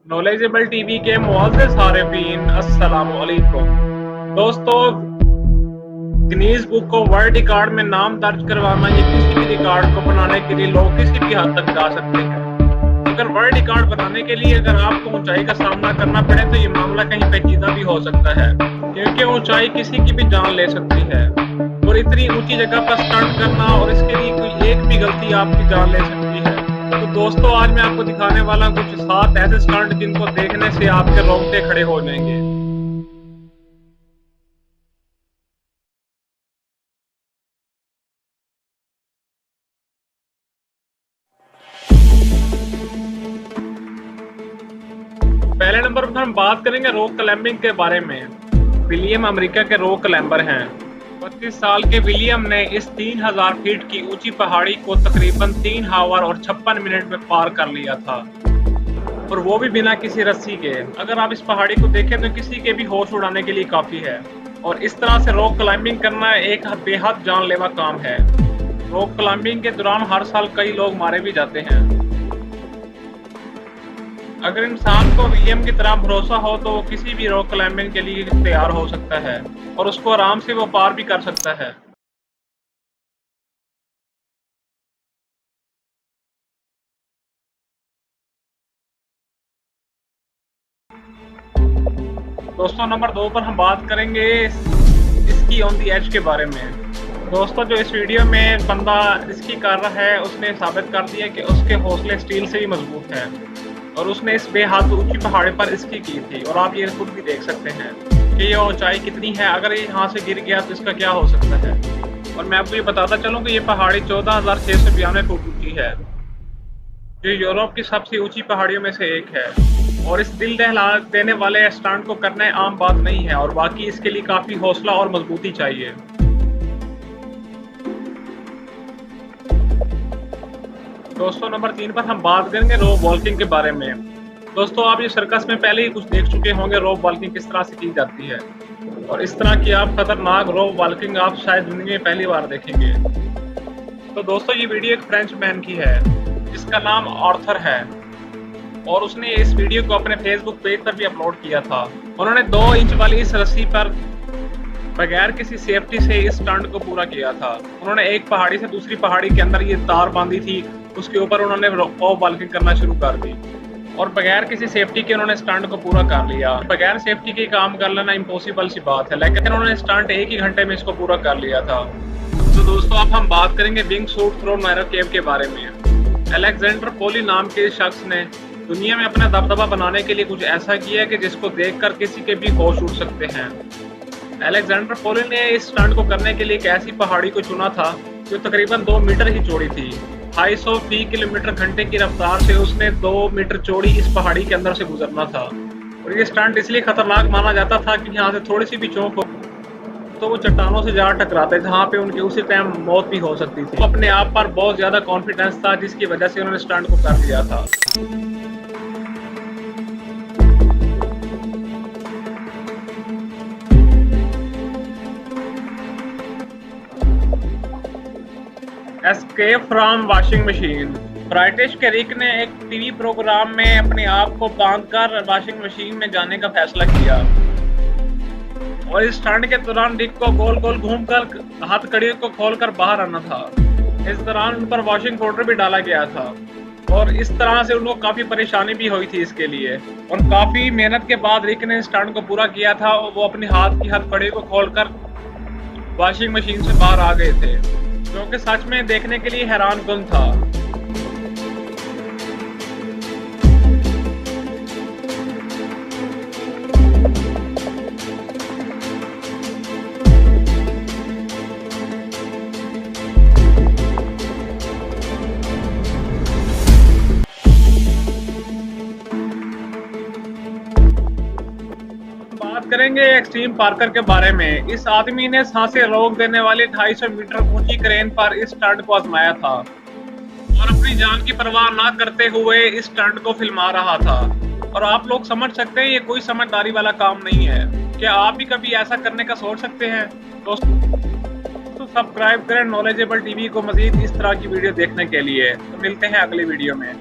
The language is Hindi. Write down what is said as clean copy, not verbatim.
नॉलेजेबल टीवी के मुअज़्ज़ज़ सारिफ़ीन अस्सलामु अलैकुम। दोस्तों, Guinness book of world record में नाम दर्ज करवाना या किसी भी रिकॉर्ड को बनाने के लिए लोग किसी भी हद तक जा सकते हैं। अगर वर्ल्ड रिकॉर्ड बनाने के लिए अगर आपको ऊंचाई का सामना करना पड़े तो ये मामला कहीं पेचीदा भी हो सकता है, क्योंकि ऊंचाई किसी की भी जान ले सकती है और इतनी ऊंची जगह पर स्टंट करना और इसके लिए कोई एक भी गलती आपकी जान ले सकती है। तो दोस्तों, आज मैं आपको दिखाने वाला कुछ 7 ऐसे स्टंट जिनको देखने से आपके रोंगटे खड़े हो जाएंगे। पहले नंबर पर हम बात करेंगे रॉक क्लाइंबिंग के बारे में। विलियम अमेरिका के रॉक क्लाइंबर हैं। 25 साल के विलियम ने इस 3000 फीट की ऊंची पहाड़ी को तकरीबन 3 आवर और 56 मिनट में पार कर लिया था, और वो भी बिना किसी रस्सी के। अगर आप इस पहाड़ी को देखें तो किसी के भी होश उड़ाने के लिए काफ़ी है। और इस तरह से रॉक क्लाइंबिंग करना एक बेहद जानलेवा काम है। रॉक क्लाइंबिंग के दौरान हर साल कई लोग मारे भी जाते हैं। अगर इंसान को विलियम की तरह भरोसा हो तो वो किसी भी रॉक क्लाइंबिंग के लिए तैयार हो सकता है और उसको आराम से वो पार भी कर सकता है। दोस्तों, नंबर 2 पर हम बात करेंगे स्की ऑन द एज के बारे में। दोस्तों, जो इस वीडियो में बंदा स्की कर रहा है उसने साबित कर दिया कि उसके हौसले स्टील से भी मजबूत हैं और उसने इस बेहद ऊंची पहाड़ी पर स्की की थी। और आप ये खुद भी देख सकते हैं कि ये ऊंचाई कितनी है। अगर ये यहाँ से गिर गया तो इसका क्या हो सकता है। और मैं आपको ये बताता चलूँ कि ये पहाड़ी 14,692 फुट ऊंची है, जो यूरोप की सबसे ऊंची पहाड़ियों में से एक है। और इस दिल दहला देने वाले स्टंट को करना आम बात नहीं है, और बाकी इसके लिए काफी हौसला और मजबूती चाहिए। दोस्तों, नंबर 3 पर हम बात करेंगे रोप वॉल्किंग के बारे में। दोस्तों, आप ये सर्कस में पहले ही कुछ देख चुके होंगे रोप वॉल्किंग किस तरह से की जाती है, और इस तरह की आप खतरनाक रोप वॉल्किंग आप शायद दुनिया में पहली बार देखेंगे। तो दोस्तों, ये वीडियो एक फ्रेंच मैन की है जिसका नाम आर्थर है, और उसने इस वीडियो को अपने फेसबुक पेज पर भी अपलोड किया था। उन्होंने 2 इंच वाली इस रस्सी पर बगैर किसी सेफ्टी से इस स्टंट को पूरा किया था। उन्होंने एक पहाड़ी से दूसरी पहाड़ी के अंदर ये तार बांधी थी, उसके ऊपर उन्होंने रॉप वॉल्किंग करना शुरू कर दी और बगैर किसी सेफ्टी के उन्होंने स्टंट को पूरा कर लिया। बगैर सेफ्टी के काम कर लेना इम्पॉसिबल सी बात है, लेकिन उन्होंने स्टंट एक ही घंटे में इसको पूरा कर लिया था। तो दोस्तों, अब हम बात करेंगे विंग सूट थ्रो नैरो केव के बारे में। अलेक्जेंडर पोली नाम के शख्स ने दुनिया में अपना दबदबा बनाने के लिए कुछ ऐसा किया है कि जिसको देखकर किसी के भी होश उड़ सकते हैं। अलेक्जेंडर पोली ने इस स्टंट को करने के लिए एक ऐसी पहाड़ी को चुना था जो तकरीबन 2 मीटर ही चौड़ी थी। 250 फी किलोमीटर घंटे की रफ्तार से उसने 2 मीटर चौड़ी इस पहाड़ी के अंदर से गुजरना था। और ये स्टंट इसलिए खतरनाक माना जाता था कि यहाँ से थोड़ी सी भी चौंक हो तो वो चट्टानों से जा टकराते, जहाँ पे उनकी उसी टाइम मौत भी हो सकती थी। अपने आप पर बहुत ज्यादा कॉन्फिडेंस था, जिसकी वजह से उन्होंने स्टंट को कर लिया था। Escape from washing machine. British के रिक ने एक टीवी प्रोग्राम में अपने आप को बांधकर वॉशिंग मशीन में जाने का फैसला किया, और इस स्टंट के दौरान रिक को गोल गोल घूमकर हथकड़ियों को खोलकर बाहर आना था। इस दौरान उन पर वॉशिंग पाउडर भी डाला गया था, और इस तरह से उनको काफी परेशानी भी हुई थी इसके लिए। और काफी मेहनत के बाद रिक ने स्टंट को पूरा किया था, और वो अपने हाथ की हथकड़ी को खोलकर वॉशिंग मशीन से बाहर आ गए थे, जो कि सच में देखने के लिए हैरानकुन था। बात करेंगे एक्सट्रीम पार्कर के बारे में। इस आदमी ने सांसें रोक देने वाली 250 मीटर ऊंची क्रेन पर इस स्टंट को आजमाया था और अपनी जान की परवाह ना करते हुए इस स्टंट को फिल्मा रहा था। और आप लोग समझ सकते हैं ये कोई समझदारी वाला काम नहीं है। क्या आप भी कभी ऐसा करने का सोच सकते हैं? दोस्तों, सब्सक्राइब करें नॉलेजेबल टीवी को मजीद इस तरह की वीडियो देखने के लिए। तो मिलते हैं अगली वीडियो में।